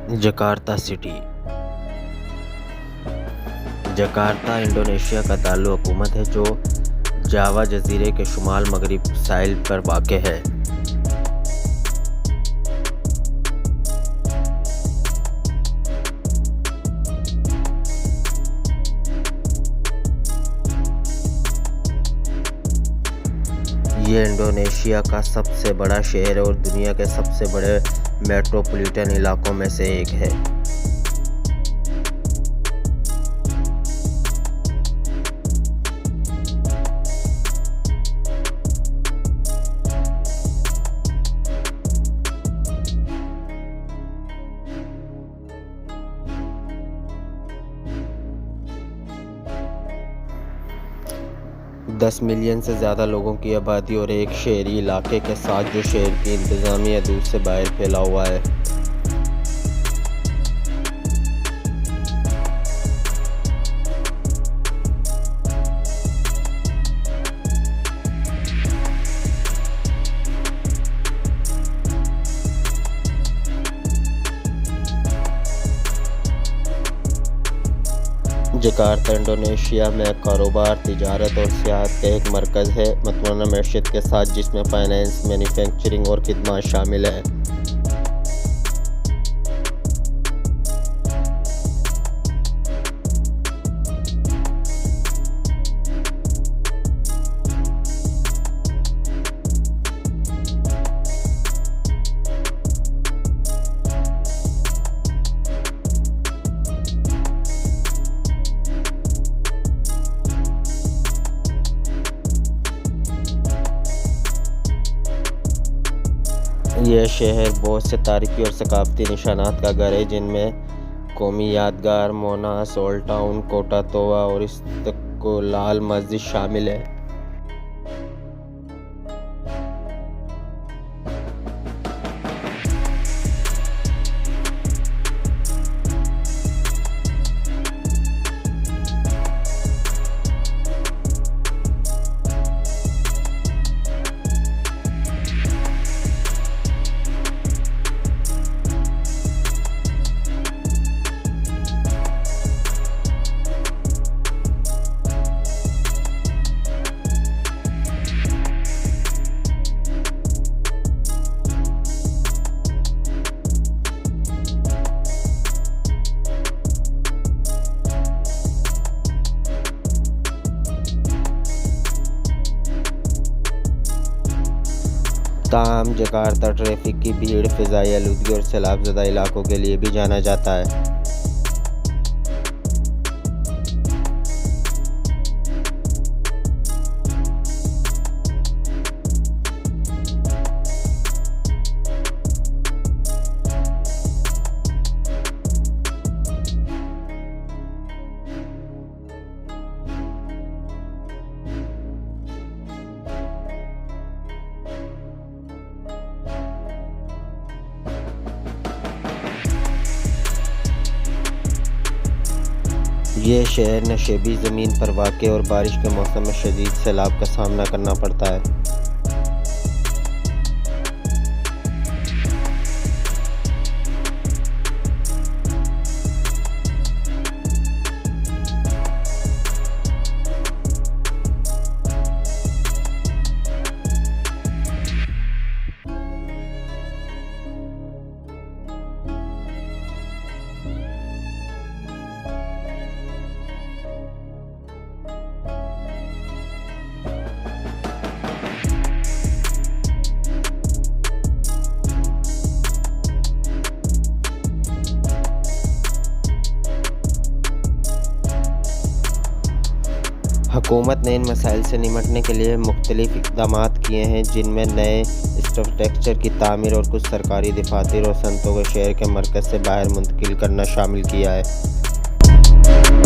Jakarta city. Jakarta Indonesia का दारुल-हुकूमत है जो जावा जज़ीरे के शुमाल मगरबी साहिल पर वाक़ है। ये इंडोनेशिया का सबसे बड़ा शहर और दुनिया के सबसे बड़े मेट्रोपोलिटन इलाकों में से एक है। दस मिलियन से ज़्यादा लोगों की आबादी और एक शहरी इलाके के साथ जो शहर की इंतज़ामिया दूर से बाहर फैला हुआ है। जकार्ता इंडोनेशिया में कारोबार, तिजारत और सियाहत का एक मरकज़ है, मतवाना मैशत के साथ जिसमें फाइनेंस, मैन्युफैक्चरिंग और खिदमत शामिल है। यह शहर बहुत से तारीखी और सकाफती निशानात का घर है, जिनमें कौमी यादगार, मोनास, ओल्ड टाउन, कोटा तोवा और इस्तिक़लाल मस्जिद शामिल है। ताहम जकार्ता ट्रैफिक की भीड़, फ़िज़ाई आलूदगी और सैलाब ज़दा इलाकों के लिए भी जाना जाता है। ये शहर नशेबी ज़मीन पर वाक़ और बारिश के मौसम में शदीद सैलाब का सामना करना पड़ता है। हुकूमत ने इन मसाइल से निपटने के लिए मुख्तलिफ इक़दामात किए हैं, जिनमें नए इंफ्रास्ट्रक्चर की तामीर और कुछ सरकारी दफातर और सनतों को शहर के मरकज़ से बाहर मुंतकिल करना शामिल किया है।